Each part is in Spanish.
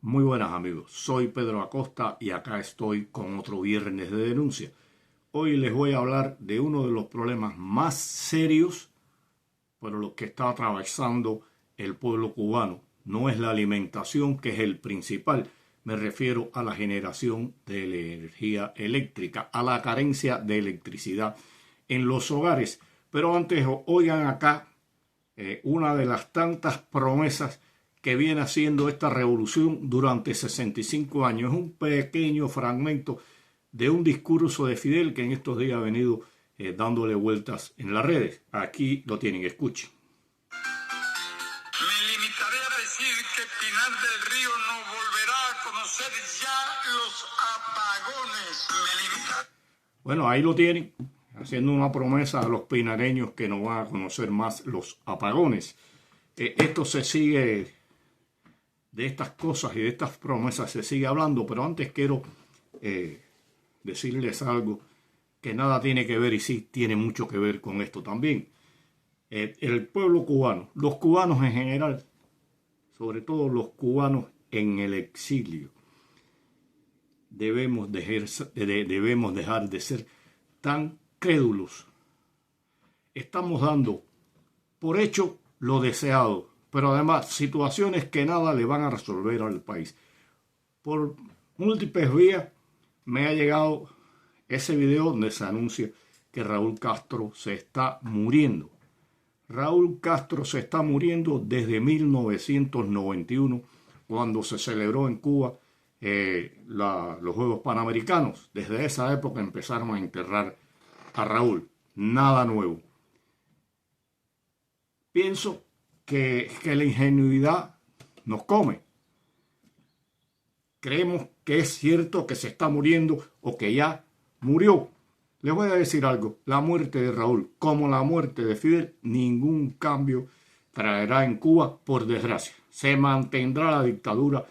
Muy buenas amigos, soy Pedro Acosta y acá estoy con otro viernes de denuncia. Hoy les voy a hablar de uno de los problemas más serios por los que está atravesando el pueblo cubano. No es la alimentación, que es el principal, me refiero a la generación de energía eléctrica, a la carencia de electricidad en los hogares. Pero antes oigan acá una de las tantas promesas que viene haciendo esta revolución durante 65 años. Es un pequeño fragmento de un discurso de Fidel que en estos días ha venido dándole vueltas en las redes. Aquí lo tienen, escuchen. Me limitaré a decir que Pinar del Río no volverá a conocer ya los apagones. Bueno, ahí lo tienen, haciendo una promesa a los pinareños que no van a conocer más los apagones. Esto se sigue... De estas cosas y de estas promesas se sigue hablando, pero antes quiero decirles algo que nada tiene que ver y sí tiene mucho que ver con esto también. El pueblo cubano, los cubanos en general, sobre todo los cubanos en el exilio, debemos dejar de ser tan crédulos. Estamos dando por hecho lo deseado, pero además situaciones que nada le van a resolver al país. Por múltiples vías me ha llegado ese video donde se anuncia que Raúl Castro se está muriendo. Raúl Castro se está muriendo desde 1991, cuando se celebró en Cuba los Juegos Panamericanos. Desde esa época empezaron a enterrar a Raúl. Nada nuevo. Pienso que la ingenuidad nos come. Creemos que es cierto que se está muriendo o que ya murió. Les voy a decir algo. La muerte de Raúl, como la muerte de Fidel, ningún cambio traerá en Cuba, por desgracia. Se mantendrá la dictadura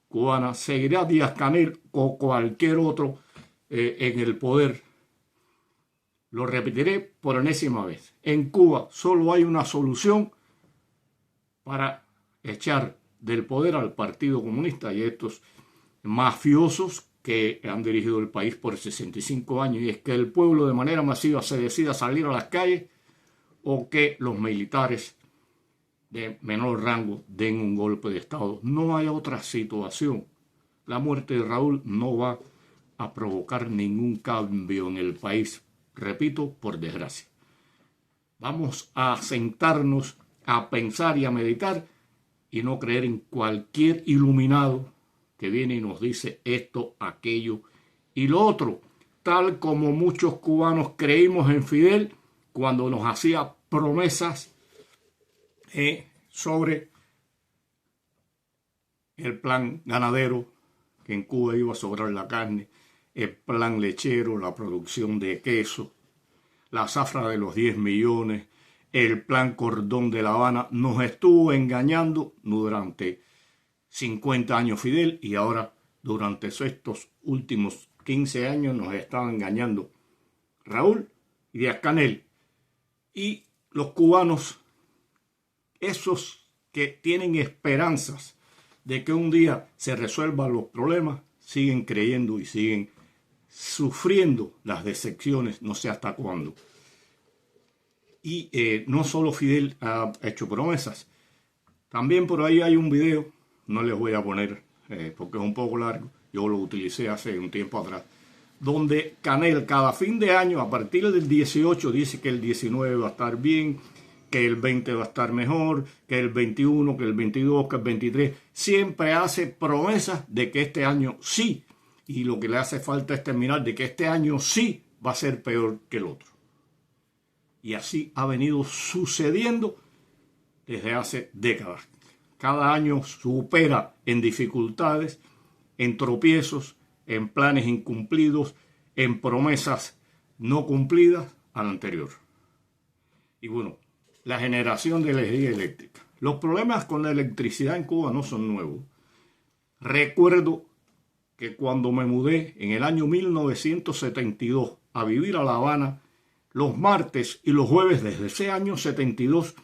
cubana, seguirá Díaz-Canel o cualquier otro en el poder. Lo repetiré por enésima vez. En Cuba solo hay una solución para echar del poder al Partido Comunista y a estos mafiosos que han dirigido el país por 65 años, y es que el pueblo de manera masiva se decida salir a las calles o que los militares de menor rango den un golpe de Estado. No hay otra situación. La muerte de Raúl no va a provocar ningún cambio en el país, repito, por desgracia. Vamos a sentarnos a pensar y a meditar y no creer en cualquier iluminado que viene y nos dice esto, aquello y lo otro, tal como muchos cubanos creímos en Fidel cuando nos hacía promesas sobre el plan ganadero, que en Cuba iba a sobrar la carne, el plan lechero, la producción de queso, la zafra de los 10 millones, el plan Cordón de La Habana. Nos estuvo engañando durante 50 años Fidel, y ahora durante estos últimos 15 años nos están engañando Raúl y Díaz-Canel. Y los cubanos, esos que tienen esperanzas de que un día se resuelvan los problemas, siguen creyendo y siguen sufriendo las decepciones, no sé hasta cuándo. Y no solo Fidel ha hecho promesas. También por ahí hay un video, no les voy a poner porque es un poco largo, yo lo utilicé hace un tiempo atrás, donde Canel cada fin de año, a partir del 18, dice que el 19 va a estar bien, que el 20 va a estar mejor, que el 21, que el 22, que el 23. Siempre hace promesas de que este año sí. Y lo que le hace falta es terminar de que este año sí va a ser peor que el otro. Y así ha venido sucediendo desde hace décadas. Cada año supera en dificultades, en tropiezos, en planes incumplidos, en promesas no cumplidas al anterior. Y bueno, la generación de energía eléctrica. Los problemas con la electricidad en Cuba no son nuevos. Recuerdo que cuando me mudé en el año 1972 a vivir a La Habana, los martes y los jueves desde ese año 72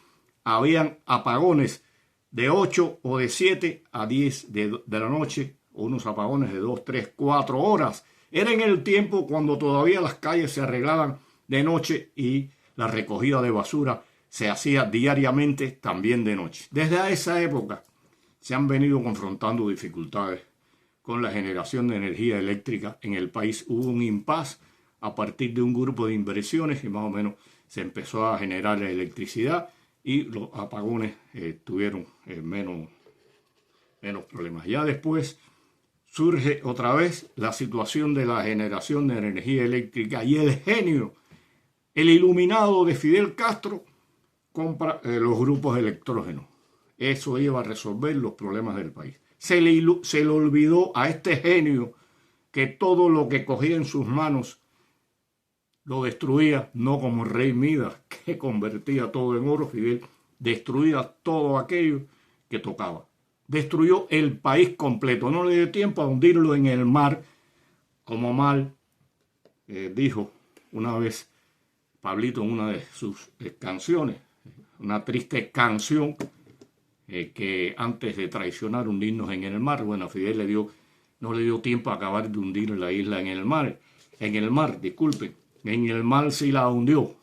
habían apagones de 8 o de 7 a 10 de la noche, unos apagones de 2, 3, 4 horas. Era en el tiempo cuando todavía las calles se arreglaban de noche y la recogida de basura se hacía diariamente también de noche. Desde esa época se han venido confrontando dificultades con la generación de energía eléctrica en el país. Hubo un impasse a partir de un grupo de inversiones y más o menos se empezó a generar la electricidad y los apagones tuvieron menos problemas. Ya después surge otra vez la situación de la generación de energía eléctrica y el genio, el iluminado de Fidel Castro, compra los grupos electrógenos. Eso iba a resolver los problemas del país. Se le olvidó a este genio que todo lo que cogía en sus manos lo destruía, no como el rey Midas, que convertía todo en oro. Fidel destruía todo aquello que tocaba. Destruyó el país completo. No le dio tiempo a hundirlo en el mar, como mal dijo una vez Pablito en una de sus canciones, una triste canción que antes de traicionar hundirnos en el mar, bueno, a Fidel no le dio tiempo a acabar de hundir la isla en el mar, disculpen. En el mar sí la hundió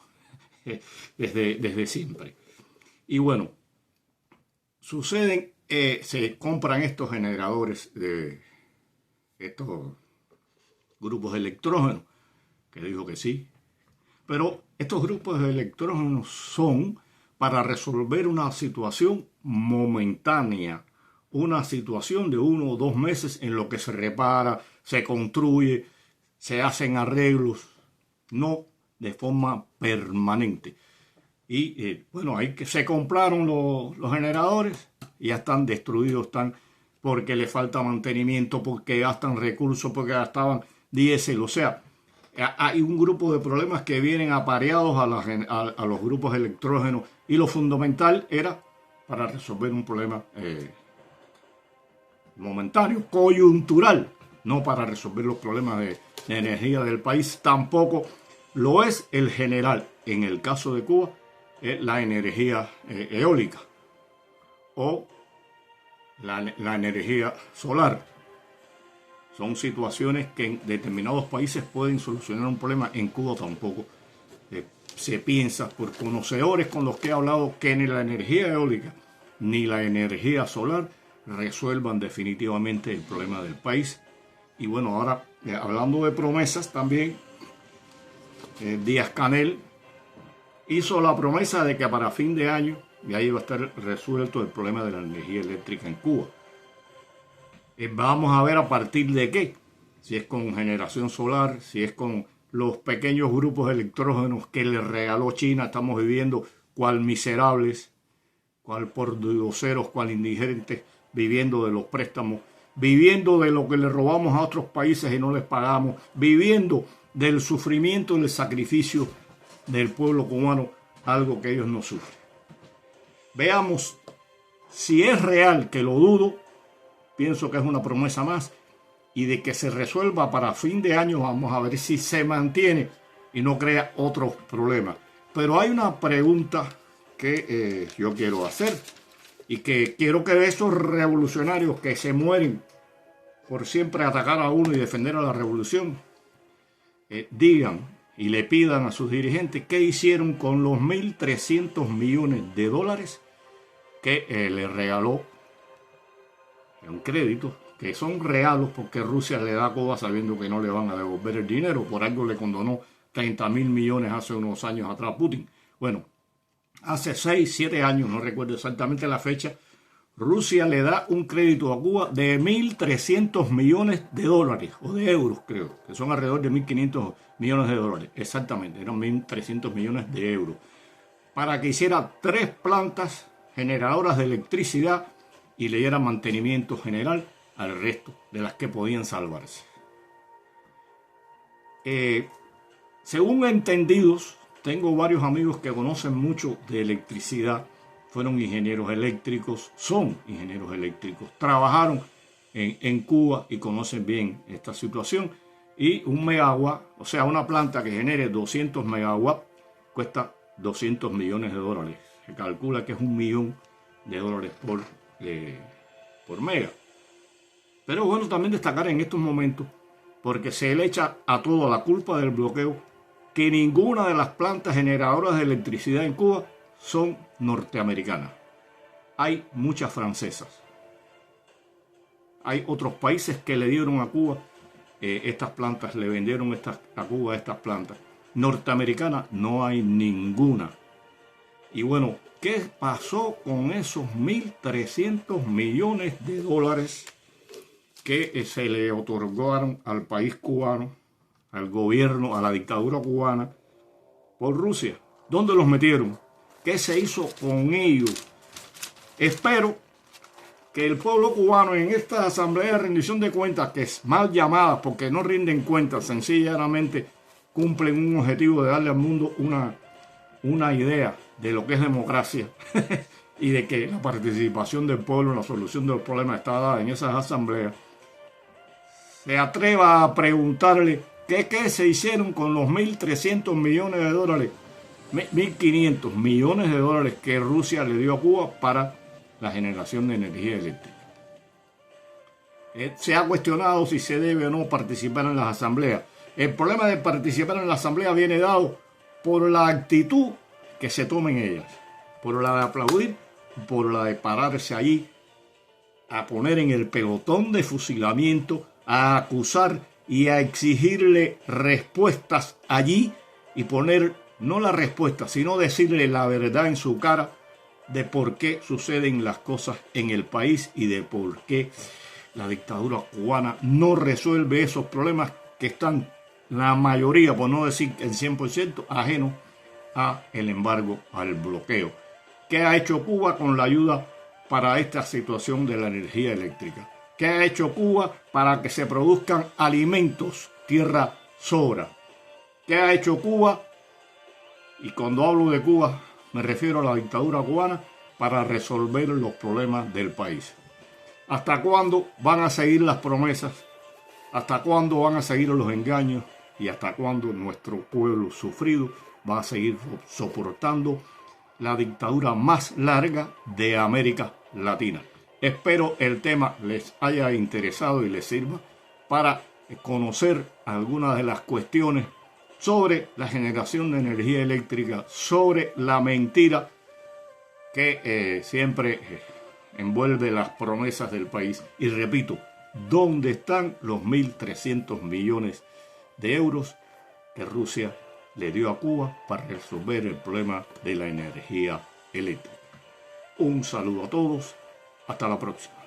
desde siempre. Y bueno, se compran estos generadores de estos grupos electrógenos, que dijo que sí. Pero estos grupos de electrógenos son para resolver una situación momentánea, una situación de 1 o 2 meses en lo que se repara, se construye, se hacen arreglos, no de forma permanente. Y bueno, se compraron los generadores y ya están destruidos, están porque le falta mantenimiento, porque gastan recursos, porque gastaban diésel. O sea, hay un grupo de problemas que vienen apareados a los grupos electrógenos y lo fundamental era para resolver un problema momentáneo, coyuntural, no para resolver los problemas de energía del país. Tampoco lo es el general. En el caso de Cuba, la energía eólica o la energía solar. Son situaciones que en determinados países pueden solucionar un problema. En Cuba tampoco se piensa, por conocedores con los que he hablado, que ni la energía eólica ni la energía solar resuelvan definitivamente el problema del país. Y bueno, ahora hablando de promesas también, Díaz-Canel hizo la promesa de que para fin de año ya iba a estar resuelto el problema de la energía eléctrica en Cuba. Vamos a ver a partir de qué, si es con generación solar, si es con los pequeños grupos electrógenos que le regaló China. Estamos viviendo cual miserables, cual pordioseros, cual indigentes, viviendo de los préstamos, viviendo de lo que le robamos a otros países y no les pagamos, viviendo del sufrimiento y del sacrificio del pueblo cubano, algo que ellos no sufren. Veamos si es real, que lo dudo. Pienso que es una promesa más, y de que se resuelva para fin de año. Vamos a ver si se mantiene y no crea otros problemas. Pero hay una pregunta que yo quiero hacer y que quiero que esos revolucionarios que se mueren por siempre atacar a uno y defender a la revolución digan y le pidan a sus dirigentes qué hicieron con los 1.300 millones de dólares que le regaló un crédito, que son regalos porque Rusia le da a Cuba sabiendo que no le van a devolver el dinero. Por algo le condonó 30.000 millones hace unos años atrás Putin. Bueno, hace 6, 7 años, no recuerdo exactamente la fecha, Rusia le da un crédito a Cuba de 1.300 millones de dólares, o de euros creo, que son alrededor de 1.500 millones de dólares. Exactamente, eran 1.300 millones de euros, para que hiciera 3 plantas generadoras de electricidad y le diera mantenimiento general al resto de las que podían salvarse. Según entendidos, tengo varios amigos que conocen mucho de electricidad, fueron ingenieros eléctricos, son ingenieros eléctricos, trabajaron en Cuba y conocen bien esta situación. Y un megawatt, o sea, una planta que genere 200 megawatts, cuesta 200 millones de dólares. Se calcula que es $1 millón por por mega. Pero es bueno también destacar en estos momentos, porque se le echa a toda la culpa del bloqueo, que ninguna de las plantas generadoras de electricidad en Cuba son norteamericanas. Hay muchas francesas. Hay otros países que le dieron a Cuba estas plantas, le vendieron a Cuba estas plantas. Norteamericanas no hay ninguna. Y bueno, ¿qué pasó con esos 1.300 millones de dólares que se le otorgaron al país cubano, al gobierno, a la dictadura cubana por Rusia? ¿Dónde los metieron? ¿Qué se hizo con ellos? Espero que el pueblo cubano en esta asamblea de rendición de cuentas, que es mal llamada porque no rinden cuentas, sencillamente cumplen un objetivo de darle al mundo una idea de lo que es democracia y de que la participación del pueblo en la solución de los problemas está dada en esas asambleas, se atreva a preguntarle qué se hicieron con los 1.300 millones de dólares, 1.500 millones de dólares que Rusia le dio a Cuba para la generación de energía eléctrica. Se ha cuestionado si se debe o no participar en las asambleas. El problema de participar en la asamblea viene dado por la actitud que se tomen ellas, por la de aplaudir, por la de pararse allí a poner en el pelotón de fusilamiento, a acusar y a exigirle respuestas allí y poner no la respuesta, sino decirle la verdad en su cara de por qué suceden las cosas en el país y de por qué la dictadura cubana no resuelve esos problemas que están la mayoría, por no decir el 100%, ajenos a el embargo, al bloqueo. ¿Qué ha hecho Cuba con la ayuda para esta situación de la energía eléctrica? ¿Qué ha hecho Cuba para que se produzcan alimentos, tierra sobra? ¿Qué ha hecho Cuba? Y cuando hablo de Cuba, me refiero a la dictadura cubana, para resolver los problemas del país. ¿Hasta cuándo van a seguir las promesas? ¿Hasta cuándo van a seguir los engaños? ¿Y hasta cuándo nuestro pueblo sufrido va a seguir soportando la dictadura más larga de América Latina? Espero el tema les haya interesado y les sirva para conocer algunas de las cuestiones sobre la generación de energía eléctrica, sobre la mentira que siempre envuelve las promesas del país. Y repito, ¿dónde están los 1.300 millones de euros que Rusia le dio a Cuba para resolver el problema de la energía eléctrica? Un saludo a todos, hasta la próxima.